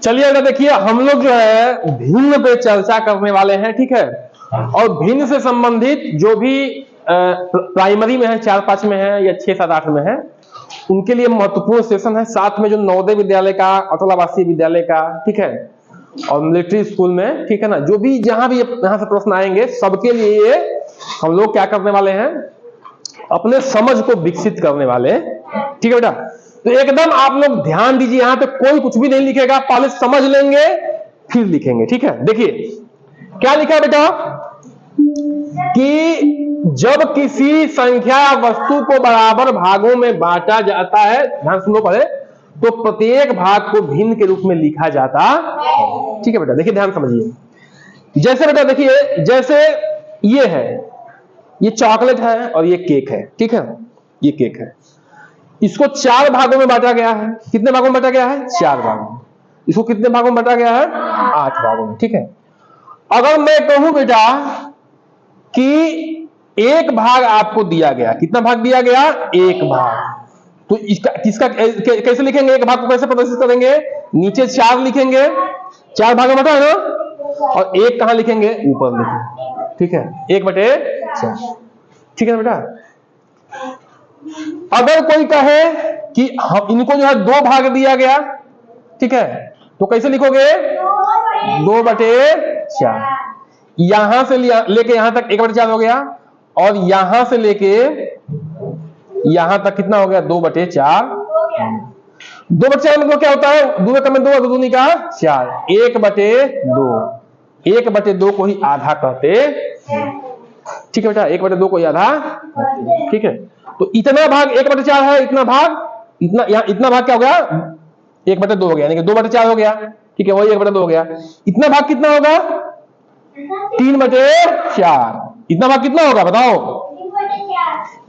चलिए बेटा देखिए, हम लोग जो है भिन्न पे चर्चा करने वाले हैं, ठीक है। और भिन्न से संबंधित जो भी प्राइमरी में है, 4-5 में है या 6-7-8 में है, उनके लिए महत्वपूर्ण सेशन है। साथ में जो नवोदय विद्यालय का, अटल आवासीय विद्यालय का, ठीक है, और मिलिट्री स्कूल में, ठीक है ना, जो भी जहां भी यहां से प्रश्न आएंगे, सबके लिए हम लोग क्या करने वाले हैं, अपने समझ को विकसित करने वाले, ठीक है बेटा। तो एकदम आप लोग ध्यान दीजिए, यहां पे कोई कुछ भी नहीं लिखेगा, पहले समझ लेंगे फिर लिखेंगे, ठीक है। देखिए क्या लिखा है बेटा कि जब किसी संख्या या वस्तु को बराबर भागों में बांटा जाता है, ध्यान सुनो पहले, तो प्रत्येक भाग को भिन्न के रूप में लिखा जाता है, ठीक है बेटा। देखिए ध्यान समझिए, जैसे बेटा देखिए, जैसे ये है, ये चॉकलेट है और ये केक है, ठीक है, ये केक है। इसको 4 भागों में बांटा गया है। कितने भागों में बांटा गया है? 4 भागों में। इसको कितने भागों में बांटा गया है? 8 भागों में, ठीक है। अगर मैं कहूं बेटा कि एक भाग आपको दिया गया, कितना भाग दिया गया? एक भाग, तो इसका कैसे लिखेंगे? एक भाग को कैसे प्रदर्शित करेंगे? नीचे 4 लिखेंगे, 4 भाग में बांटा है ना, और एक कहां लिखेंगे? ऊपर लिखेंगे, ठीक है, 1/4, ठीक है बेटा। अगर कोई कहे कि हम इनको जो है 2 भाग दिया गया, ठीक है, तो कैसे लिखोगे? 2/4। यहां से लेके यहां तक 1/4 हो गया, और यहां से लेके यहां तक कितना हो गया? 2/4। 2/4 मतलब क्या होता है? 2 कम 2 दूनी का 4, 1/2। 1/2 को ही आधा कहते, ठीक है बेटा, 1/2 को ही आधा, ठीक है। तो इतना भाग 1/4 है, इतना भाग, इतना भाग क्या हो गया? 1/2 हो गया, यानी कि 2/4 हो गया, ठीक है, वही 1/2 हो गया। इतना भाग कितना होगा? 3/4। इतना भाग कितना होगा बताओ?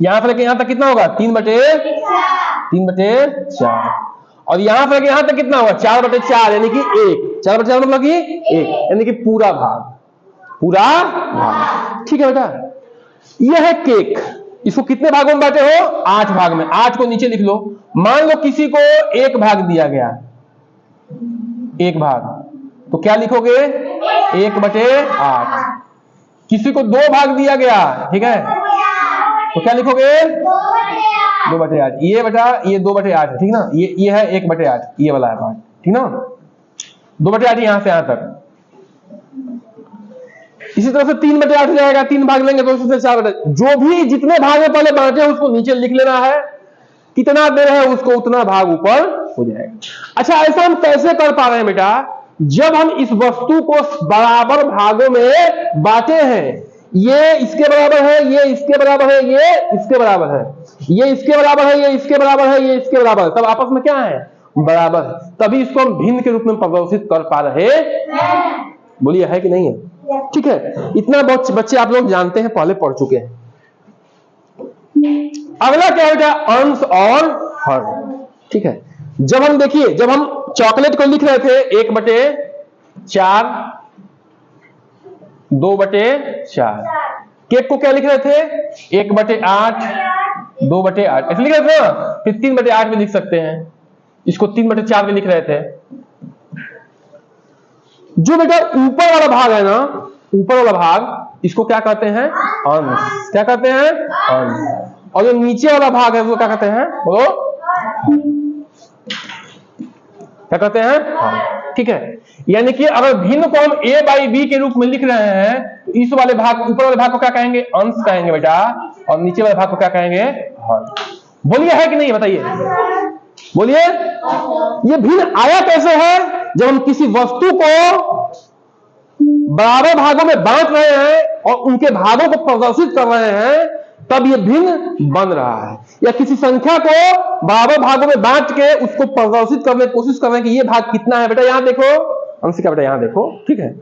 यहां से लेके यहां तक कितना होगा? 3/4। और यहां से लेके यहां तक कितना होगा? 4/4, यानी कि 1। 4/4 मतलब कि 1, यानी कि पूरा भाग, ठीक है बेटा। यह है केक। इसको कितने भागों में बांटे हो? 8 भाग में। 8 को नीचे लिख लो। मान लो किसी को 1 भाग दिया गया, 1 भाग, तो क्या लिखोगे? 1/8। किसी को 2 भाग दिया गया, ठीक है, तो क्या लिखोगे? 2/8। ये बेटा ये 2/8 है, ठीक ना, ये है 1/8, ये वाला है भाग, ठीक ना, 2/8 यहां से यहां तक। इसी तरह से 3/8 जाएगा, 3 भाग लेंगे तो उससे 4/8। जो भी जितने भाग में पहले बांटे हैं उसको नीचे लिख लेना है, कितना दे रहे हैं उसको उतना भाग ऊपर हो जाएगा। अच्छा, ऐसा हम कैसे कर पा रहे हैं बेटा? जब हम इस वस्तु को बराबर भागों में बांटे हैं, ये इसके बराबर है, ये इसके बराबर है, ये इसके बराबर है, ये इसके बराबर है, ये इसके बराबर है, ये इसके बराबर है, सब आपस में क्या है? बराबर है। तभी इसको हम भिन्न के रूप में प्रदर्शित कर पा रहे हैं। बोलिए है कि नहीं है? ठीक है, इतना बहुत बच्चे आप लोग जानते हैं, पहले पढ़ चुके हैं। अगला क्या बेटा? अंश और हर, ठीक है। जब हम देखिए, जब हम चॉकलेट को लिख रहे थे 1/4, 2/4, केक को क्या लिख रहे थे? 1/8, 2/8, ऐसे लिख रहे थे ना। फिर 3/8 भी लिख सकते हैं, इसको 3/4 भी लिख रहे थे। जो बेटा ऊपर वाला भाग है ना, ऊपर वाला भाग, इसको क्या कहते हैं? अंश। क्या कहते हैं? अंश। और जो नीचे वाला भाग है वो क्या कहते हैं? बोलो, क्या कहते हैं? ठीक है, यानी कि अगर भिन्न को हम a/b के रूप में लिख रहे हैं, तो इस वाले भाग, ऊपर वाले भाग को क्या कहेंगे? अंश कहेंगे बेटा, और नीचे वाले भाग को क्या कहेंगे? हर। बोलिए है कि नहीं, बताइए, बोलिए। ये भिन्न आया कैसे है? जब हम किसी वस्तु को बराबर भागों में बांट रहे हैं और उनके भागों को प्रदर्शित कर रहे हैं, तब ये भिन्न बन रहा है। या किसी संख्या को बराबर भागों में बांट के उसको प्रदर्शित करने की कोशिश कर रहे हैं कि ये भाग कितना है। बेटा यहां देखो, अंशिका बेटा यहां देखो, ठीक है।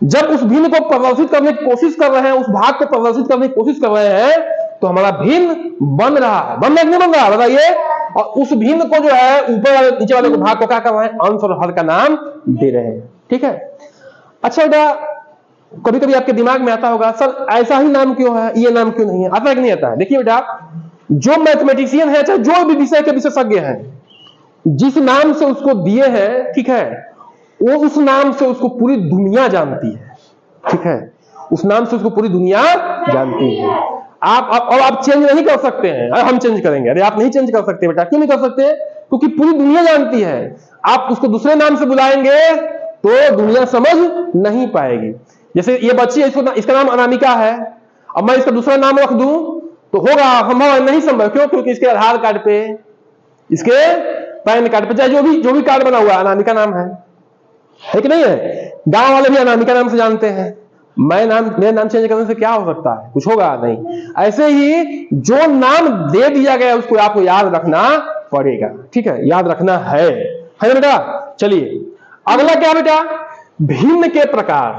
जब उस भिन्न को प्रदर्शित करने की कोशिश कर रहे हैं, उस भाग को प्रदर्शित करने की कोशिश कर रहे हैं, तो हमारा भिन्न बन रहा है। बन रहा है नहीं बन रहा, बताइए। और उस भिन्न को जो है ऊपर वाले नीचे वाले को भाग को क्या कर रहे हैं? अंश और हर का नाम दे रहे हैं, ठीक है। अच्छा बेटा, कभी कभी आपके दिमाग में आता होगा, सर ऐसा ही नाम क्यों है, ये नाम क्यों नहीं है? आता है कि नहीं आता है? देखिए बेटा, जो मैथमेटिशियन है, चाहे जो भी विषय के विशेषज्ञ हैं, जिस नाम से उसको दिए हैं, ठीक है, वो उस नाम से उसको पूरी दुनिया जानती है, ठीक है, उस नाम से उसको पूरी दुनिया जानती है। आप चेंज नहीं कर सकते हैं। अरे हम चेंज करेंगे, अरे आप नहीं चेंज कर सकते बेटा। क्यों नहीं कर सकते? क्योंकि पूरी दुनिया जानती है। आप उसको दूसरे नाम से बुलाएंगे तो दुनिया समझ नहीं पाएगी। जैसे ये बच्ची है, इसका नाम अनामिका है, अब मैं इसका दूसरा नाम रख दूं तो होगा संभव? नहीं संभव। क्यों? क्योंकि इसके आधार कार्ड पे, इसके पैन कार्ड पे, चाहे जो भी कार्ड बना हुआ है, अनामिका नाम है कि नहीं है? गांव वाले भी अनामिका नाम से जानते हैं। मेरा नाम चेंज करने से क्या हो सकता है? कुछ होगा नहीं। ऐसे ही जो नाम दे दिया गया उसको आपको याद रखना पड़ेगा, ठीक है, याद रखना है ना बेटा? चलिए अगला क्या बेटा? भिन्न के प्रकार।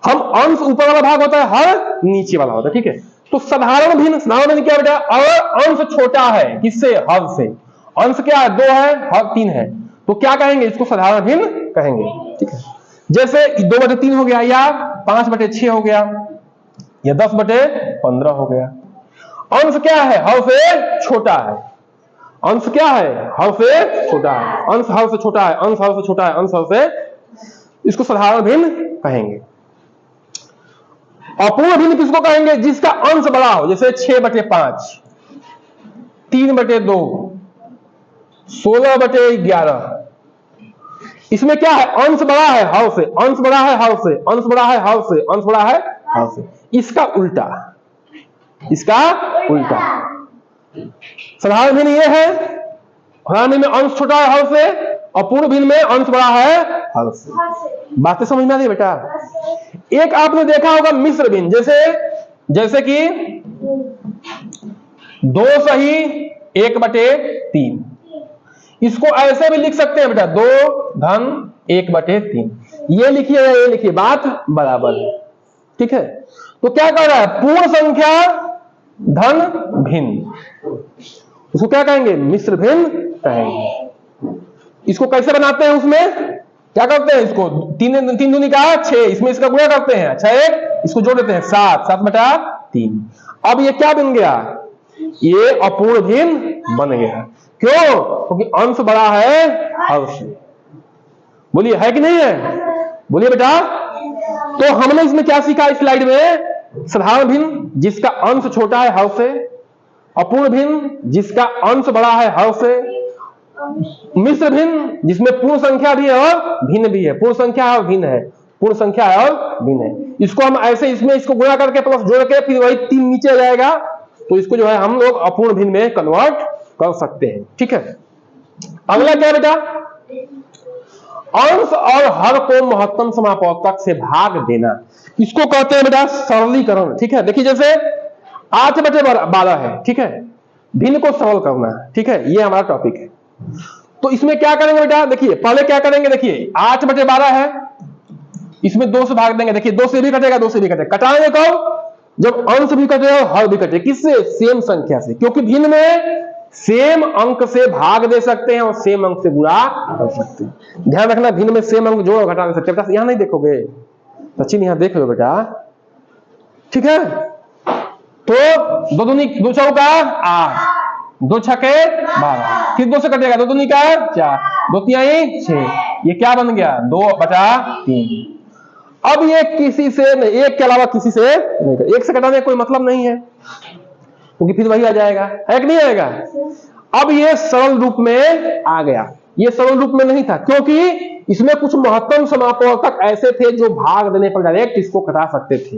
हम अंश ऊपर वाला भाग होता है, हर नीचे वाला होता है, ठीक है। तो साधारण भिन्न क्या बेटा? अगर अंश छोटा है किससे? हर से। अंश क्या है? 2 है, हर 3 है, तो क्या कहेंगे? इसको साधारण भिन्न कहेंगे, ठीक है। जैसे 2/3 हो गया, या 5/6 हो गया, या 10/15 हो गया। अंश क्या है? हर से छोटा है। अंश क्या है? हर से छोटा है। अंश हर से छोटा है, अंश हर से छोटा है, अंश हर से, इसको साधारण भिन्न कहेंगे। अपूर्ण भिन्न किसको कहेंगे? जिसका अंश बड़ा हो, जैसे 6/5, 3/2, 16/11। इसमें क्या है? अंश बड़ा है हर से, अंश बड़ा है हर से, अंश बड़ा है हर से, अंश बड़ा है हर से। इसका उल्टा, इसका उल्टा। साधारण भिन्न ये है, साधारण भिन्न में अंश छोटा है हर से, अपूर्ण भिन्न में अंश बड़ा है हर से। बातें समझ में आ रही बेटा? एक आपने देखा होगा मिश्र भिन्न, जैसे कि 2 सही 1/3। इसको ऐसे भी लिख सकते हैं बेटा, 2 धन 1/3। ये लिखिए या ये लिखिए, बात बराबर है, ठीक है। तो क्या कर रहा है? पूर्ण संख्या धन भिन्न, उसको क्या कहेंगे? मिश्र भिन्न कहेंगे। इसको कैसे बनाते हैं? उसमें क्या करते हैं? इसको 3 दूनी का 6, इसमें इसका गुणा करते हैं, 6 इसको जोड़ देते हैं, 7/3। अब ये क्या बन गया? ये अपूर्ण भिन्न बन गया। क्यों? क्योंकि अंश बड़ा है हर से। बोलिए है कि नहीं है? बोलिए बेटा। तो हमने इसमें क्या सीखा इस स्लाइड में? साधारण भिन्न जिसका अंश छोटा है हर से, अपूर्ण भिन्न जिसका अंश बड़ा है हर से, मिश्र भिन्न जिसमें पूर्ण संख्या भी है और भिन्न भी है। पूर्ण संख्या है और भिन्न है, पूर्ण संख्या है और भिन्न है। इसको हम ऐसे इसमें इसको गुणा करके प्लस जोड़ के फिर वही 3 नीचे आ जाएगा, तो इसको जो है हम लोग अपूर्ण भिन्न में कन्वर्ट कर सकते हैं, ठीक है। अगला क्या बेटा? अंश और हर को महत्तम समापवर्तक से भाग देना, इसको कहते हैं बेटा सरलीकरण, ठीक है। देखिए जैसे 8/12 है, ठीक है, भिन्न को सरल करना है, ठीक है, ये हमारा टॉपिक है। तो इसमें क्या करेंगे बेटा? देखिए पहले क्या करेंगे, देखिए 8/12 है, इसमें 2 से भाग देंगे। देखिए 2 से भी कटेगा, 2 से भी कटेगा। कटाएंगे कब? जब अंश भी कटे और हर भी कटे। किससे? सेम संख्या से, क्योंकि भिन्न में सेम अंक से भाग दे सकते हैं और सेम अंक से गुणा कर सकते हैं। ध्यान रखना, भिन्न में सेम अंक जोड़ घटा दे सकते हैं। बेटा यहां नहीं देखोगे सचिन, यहां देख लो बेटा, ठीक है। तो 2 दूनी 2 चौका 8, 2 छके 12, फिर 2 से कटेगा, 2 दूनी का 4, 2 तिहाई 6, ये क्या बन गया? 2/3। अब ये किसी से नहीं, एक के अलावा किसी से नहीं, एक से कटाने का कोई मतलब नहीं है, क्योंकि फिर वही आ जाएगा, है कि नहीं आएगा? अब ये सरल रूप में आ गया, ये सरल रूप में नहीं था, क्योंकि इसमें कुछ महत्तम समापवर्तक ऐसे थे जो भाग देने पर डायरेक्ट इसको कटा सकते थे।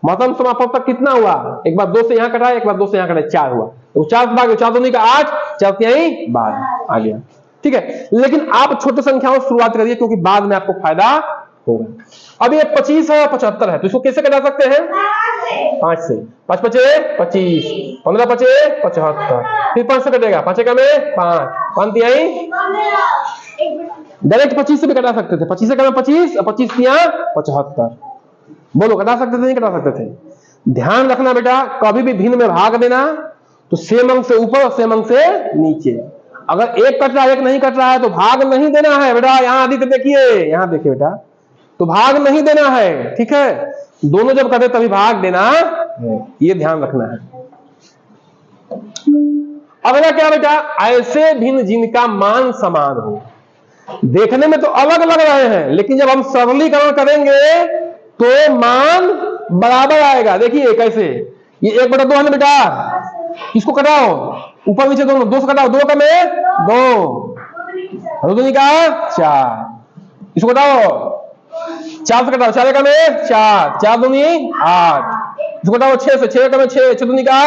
महत्तम समापवर्तक कितना हुआ? एक बार 2 से यहां कटा, एक बार 2 से यहां कटा, 4 हुआ। तो 4 से भाग 4 दूनी का 8, 4 तिहाई 12 आ गया, ठीक है। लेकिन आप छोटे संख्याओं से शुरुआत करिए, क्योंकि बाद में आपको फायदा होगा। अब ये 25 है, 75 है, तो इसको कैसे कटा सकते हैं? 5 से। 5×5 = 25, 15×5 = 75, फिर 5 से कटेगा, 5 का में 5, 5 तिहाई, डायरेक्ट 25 से भी कटा सकते थे। 25 से कटा 25, 25 तिहाई 75। बोलो कटा सकते थे नहीं कटा सकते थे? ध्यान रखना बेटा, कभी भी भिन्न में भाग देना तो सेम अंक से ऊपर और सेम अंक से नीचे। अगर एक कट रहा है, एक नहीं कट रहा है, तो भाग नहीं देना है बेटा। यहां आदित्य देखिए, यहां देखिए बेटा, तो भाग नहीं देना है, ठीक है। दोनों जब कटे तभी भाग देना है, ये ध्यान रखना है। अगला क्या बेटा? ऐसे भिन्न जिनका मान समान हो। देखने में तो अलग लग रहे हैं, लेकिन जब हम सरलीकरण करेंगे तो मान बराबर आएगा। देखिए कैसे, ये 1/2 है ना बेटा, इसको कटाओ ऊपर नीचे दोनों, 2 से कटाओ, 2 का में 2, 2 का 4, इसको कटाओ 4 से कटाओ, 4 का में 4, 4 दूनी 8, इसको कटाओ 6 से, 6 का में 6, 6 दूनी का।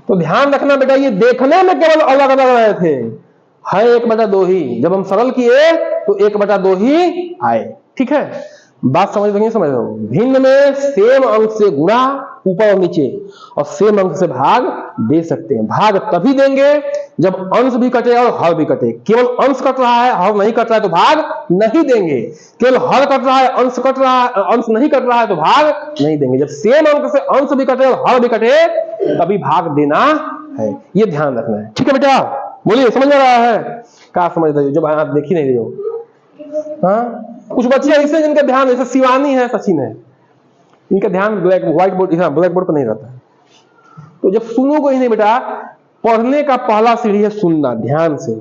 तो ध्यान रखना बेटा, ये देखने में केवल अलग अलग रहे थे, है 1/2 ही। जब हम सरल किए तो 1/2 ही आए। ठीक है, बात समझ रही, समझ रहे हो? भिन्न में सेम अंक से गुणा ऊपर और नीचे, और सेम अंक से भाग दे सकते हैं। भाग तभी देंगे जब अंश भी कटे और हर भी कटे। केवल अंश कट रहा है, हर नहीं कट रहा है तो भाग नहीं देंगे। केवल हर कट रहा है, अंश कट रहा है, अंश नहीं कट रहा है तो भाग नहीं देंगे। जब सेम अंक से अंश भी कटे और हर भी कटे तभी भाग देना है, ये ध्यान रखना है। ठीक है बेटा, बोलिए, समझ में आ रहा है? क्या समझ रहे हो जब आप देख ही नहीं रहे हो? हाँ, कुछ बच्चे ऐसे जिनका ध्यान, जैसे शिवानी है, सचिन है, इनका ध्यान व्हाइट बोर्ड, ब्लैक बोर्ड पर नहीं रहता है। तो जब सुनोगे ही नहीं बेटा, पढ़ने का पहला सीढ़ी है सुनना, ध्यान से।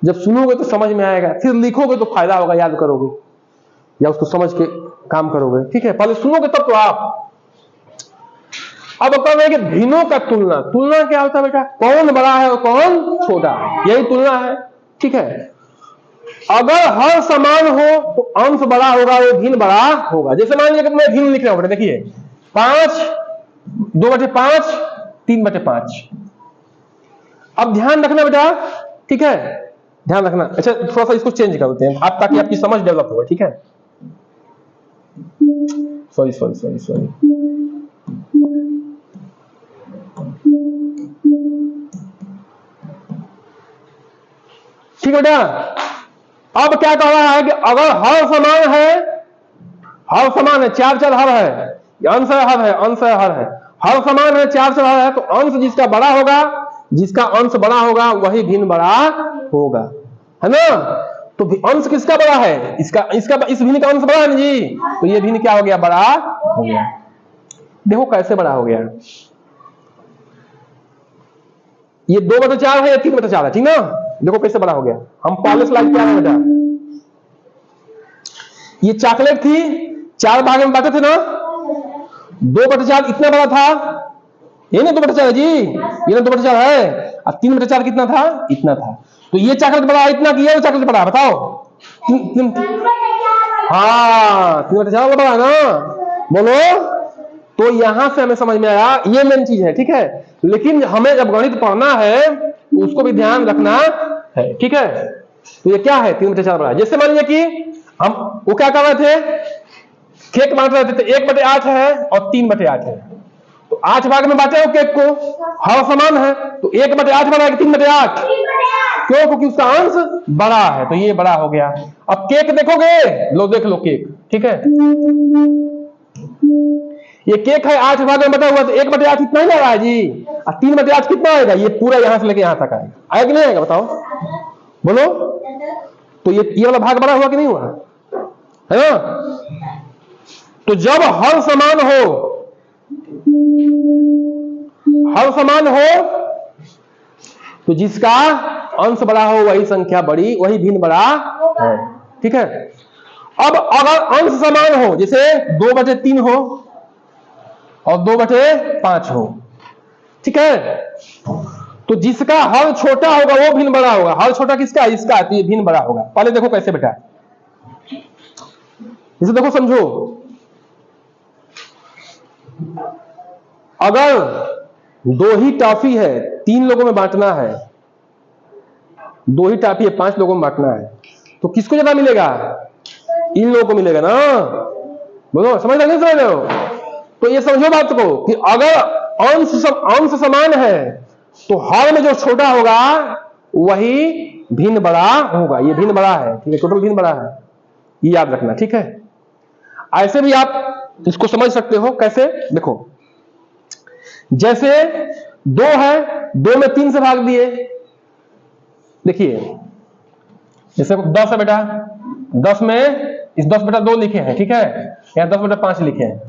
जब सुनोगे तो समझ में आएगा, फिर लिखोगे तो फायदा होगा, याद करोगे या उसको समझ के काम करोगे। ठीक है, पहले सुनोगे तब तो आप। अब कर रहे हैं कि भिन्नों का तुलना। तुलना क्या होता है बेटा? कौन बड़ा है और कौन छोटा है, यही तुलना है। ठीक है, अगर हर समान हो तो अंश बड़ा होगा, वो भिन्न बड़ा होगा। जैसे मान लीजिए कि मैं भिन्न लिख रहा हूं, देखिए 5, 2/5, 3/5। अब ध्यान रखना बेटा, ठीक है, ध्यान रखना। अच्छा, थोड़ा सा इसको चेंज करते हैं आप, ताकि आपकी समझ डेवलप हो। ठीक है, सॉरी सॉरी सॉरी सॉरी, ठीक है बेटा। अब क्या कह रहा है कि अगर हर समान है, हर समान है, 4 हर है, अंश है हर है, अंश है हर है, हर समान है, 4 हर है, तो अंश जिसका बड़ा होगा, जिसका अंश बड़ा होगा वही भिन्न बड़ा होगा, है ना? तो अंश किसका बड़ा है? इसका इस भिन्न का अंश बड़ा है ना जी, तो ये भिन्न क्या हो गया? बड़ा हो गया। देखो कैसे बड़ा हो गया, ये 2/4 है या 3/4 है, ठीक ना? देखो कैसे बड़ा हो गया। हम पहले स्लाइड पे आ रहे हैं बेटा, ये चॉकलेट थी, 4 भाग में बांटे थे ना, 2/4 इतना बड़ा था, ये ना 2/4 है जी, ये ना 2/4 है, और 3/4 कितना था? इतना था। तो ये चॉकलेट बड़ा इतना कि ये चॉकलेट बड़ा, बताओ? हाँ, 3/4 बड़ा है ना, बोलो। तो यहां से हमें समझ में आया, ये मेन चीज है। ठीक है, लेकिन हमें जब गणित पढ़ना है तो उसको भी ध्यान रखना है। ठीक है, तो ये क्या है? 3/4 बड़ा। जैसे मान लीजिए कि हम वो क्या कर रहे थे, केक बांट रहे थे, तो 1/8 है और 3/8 है, तो 8 भाग में बांटे हो केक को, हर समान है, तो 1/8 बड़ा है कि 3/8? क्यों? क्योंकि उसका अंश बड़ा है, तो ये बड़ा हो गया। अब केक देखोगे, लो देख लो केक, ठीक है, ये केक है 8 भाग में बटा हुआ, तो 1/8 इतना ही आ रहा है जी, और 3/8 कितना आएगा? ये पूरा यहां से लेके यहां तक आएगा, आएगा कि नहीं आएगा? बताओ, बोलो। तो ये वाला भाग बड़ा हुआ कि नहीं हुआ, है ना? तो जब हर समान हो, हर समान हो, तो जिसका अंश बड़ा हो वही संख्या बड़ी, वही भिन्न बड़ा है। ठीक है, अब अगर अंश समान हो, जैसे 2/3 हो और 2/5 हो, ठीक है, तो जिसका हर छोटा होगा वो भिन्न बड़ा होगा। हर छोटा किसका? इसका, तो ये भिन्न बड़ा होगा। पहले देखो कैसे बेटा, इसे देखो, समझो। अगर 2 ही टॉफी है, 3 लोगों में बांटना है, 2 ही टॉफी है, 5 लोगों में बांटना है, तो किसको ज्यादा मिलेगा? इन लोगों को मिलेगा ना, बोलो, समझ रहे हो? तो ये समझो बात को कि अगर अंश समान है तो हर में जो छोटा होगा वही भिन्न बड़ा होगा। ये भिन्न बड़ा है, ठीक है, टोटल भिन्न बड़ा है, ये याद रखना। ठीक है, ऐसे भी आप इसको समझ सकते हो। कैसे? देखो, जैसे 2 है, 2 में 3 से भाग दिए। देखिए, जैसे 10 है बेटा, 10 में इस 10/2 लिखे हैं, ठीक है, यहां 10/5 लिखे हैं,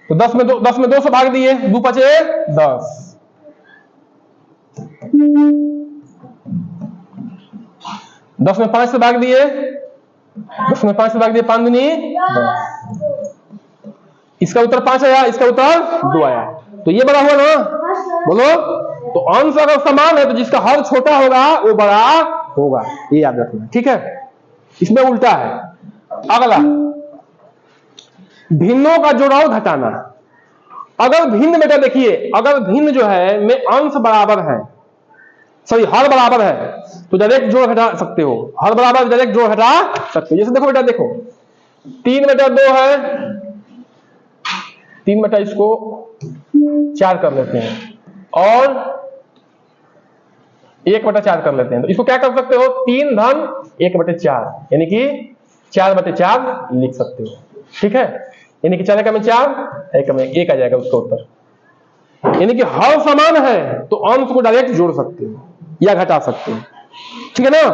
तो 10 में 2 से भाग दिए, 2 × 5 = 10, 10 में 5 से भाग दिए, 10 में 5 से भाग दिए, 5 दूनी 10। इसका उत्तर 5 आया, इसका उत्तर 2 आया। तो ये बड़ा हुआ ना, बोलो। तो अंश अगर समान है तो जिसका हर छोटा होगा वो बड़ा होगा, ये याद रखना, ठीक है। इसमें उल्टा है। अगला, भिन्नों का जोड़ा घटाना। अगर भिन्न, बेटा देखिए, अगर भिन्न जो है में अंश बराबर है, सॉरी हर बराबर है, तो डायरेक्ट जोड़ घटा सकते हो। हर बराबर डायरेक्ट जोड़ घटा सकते हो। जैसे देखो बेटा, देखो 3/2 है, 3 बटा इसको 4 कर लेते हैं और 1/4 कर लेते हैं। तो इसको क्या कर सकते हो, 3 धन 1/4, यानी कि 4/4 लिख सकते हो, ठीक है। यानी कि 4 में 4, 1 में 1 आ जाएगा उसका उत्तर। यानी कि हर समान है तो अंश को डायरेक्ट जोड़ सकते हो या घटा सकते हो, ठीक है ना।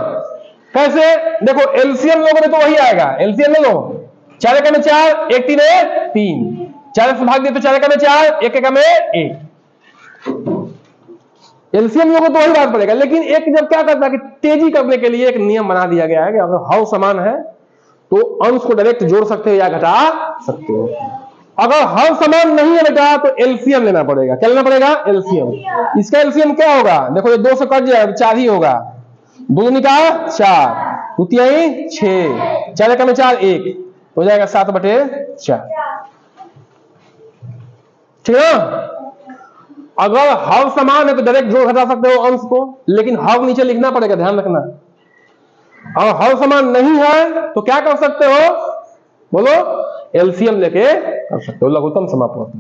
कैसे, देखो एलसीएम लोगों में तो वही आएगा। एलसीएम ले लो, 4 में 4, 1 3 3, 4 से भाग दिए तो 4 में 4, 1 में 1। एलसीएम लोगों को तो वही बात पड़ेगा। लेकिन एक जब क्या करता है कि तेजी करने के लिए एक नियम बना दिया गया है कि अगर हर समान है तो अंश को डायरेक्ट जोड़ सकते हो या घटा सकते हो। अगर हर समान नहीं है बेटा तो एलसीएम लेना पड़ेगा। क्या लेना पड़ेगा, एलसीएम। इसका एलसीएम क्या होगा, देखो ये 2 से कट जाएगा, 4 ही होगा। 2 निका 4, 2 तिहाई 6, 4 में 4 1 हो जाएगा 7/4, ठीक है ना। अगर हर समान है तो डायरेक्ट जोड़ घटा सकते हो अंश को, लेकिन हर नीचे लिखना पड़ेगा, ध्यान रखना। और हर समान नहीं है तो क्या कर सकते हो, बोलो, एलसीएम लेके कर सकते हो, लघुत्तम समापवर्ती।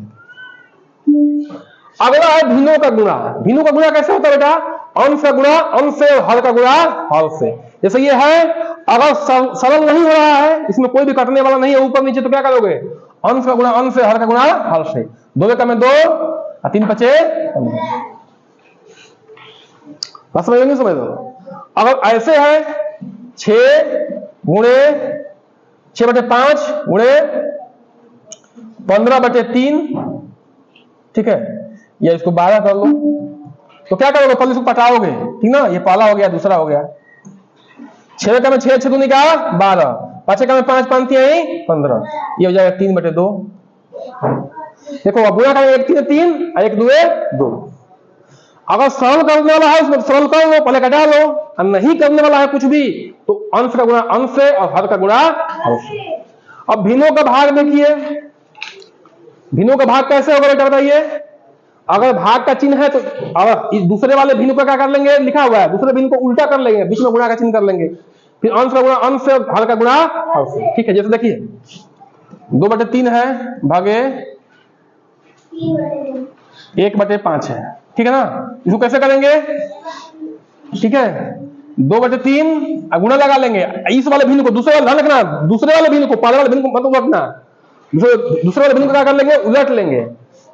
अगला है भिन्नों का गुणा। भिन्नों का गुणा कैसे होता है बेटा, अंश का गुणा अंश से और हर का गुणा हर से। जैसे ये है, अगर सरल नहीं हो रहा है, इसमें कोई भी कटने वाला नहीं है ऊपर नीचे, तो क्या करोगे, अंश का गुणा अंश से, हर का गुणा हर से। 2 में 2, 3 5 बस, समझ नहीं, समझ लो। अगर ऐसे है 6 गुणे 6/5 गुणे 15/3, ठीक है, या इसको 12 कर लो। तो क्या करोगे, पहले इसको पटाओगे, ठीक ना। ये पहला हो गया, दूसरा हो गया। 6 में 6, 6 दूनी का 12, 5 में 5, 5 तिहाई 15, ये हो जाएगा 3/2। देखो अब गुणा करेंगे, 1 3 3 और 1 2 2। अगर सरल करने वाला है उसमें सरल कर लो, पहले घटा लो। और नहीं करने वाला है कुछ भी तो अंश का गुणा अंश से और हर का गुणा हर से। अब भिन्नों का भाग देखिए, भिन्नों का भाग कैसे होगा बेटा बताइए। अगर भाग का चिन्ह है तो अगर दूसरे वाले भिन्न का क्या कर लेंगे, लिखा हुआ है, दूसरे भिन्न को उल्टा कर लेंगे, बीच में गुणा का चिन्ह कर लेंगे, फिर अंश का गुणा अंश से, हर का गुणा हर से, ठीक है। जैसे देखिए 2/3 है भागे 1/5 है, ठीक है ना। इसको कैसे करेंगे, ठीक है, 2/3 गुणा लगा लेंगे इस वाले भिन्न को, दूसरे वाले ध्यान रखना, दूसरे वाले भिन्न को, पहले वाले भिन्न को मत उलटना, दूसरे वाले भिन्न को क्या कर लेंगे, उलट लेंगे।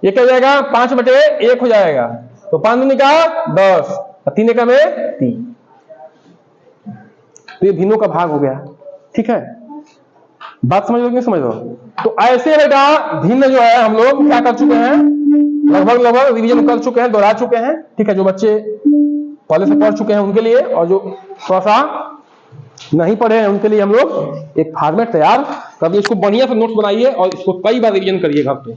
ये क्या हो जाएगा, 5/1 हो जाएगा। तो 5 दूनी का 10, 3 1 में 3। तो ये भिन्नों का भाग हो गया, ठीक है। बात समझ लो कि नहीं समझ लो। तो ऐसे बेटा भिन्न जो है हम लोग क्या कर चुके हैं, लगभग रिवीजन कर चुके हैं, दोहरा चुके हैं, ठीक है। जो बच्चे पहले से पढ़ चुके हैं उनके लिए, और जो थोड़ा सा नहीं पढ़े हैं उनके लिए हम लोग एक फॉर्मेट तैयार कर दिए। इसको बढ़िया से नोट्स बनाइए और इसको कई बार रिवीजन करिए घर पे।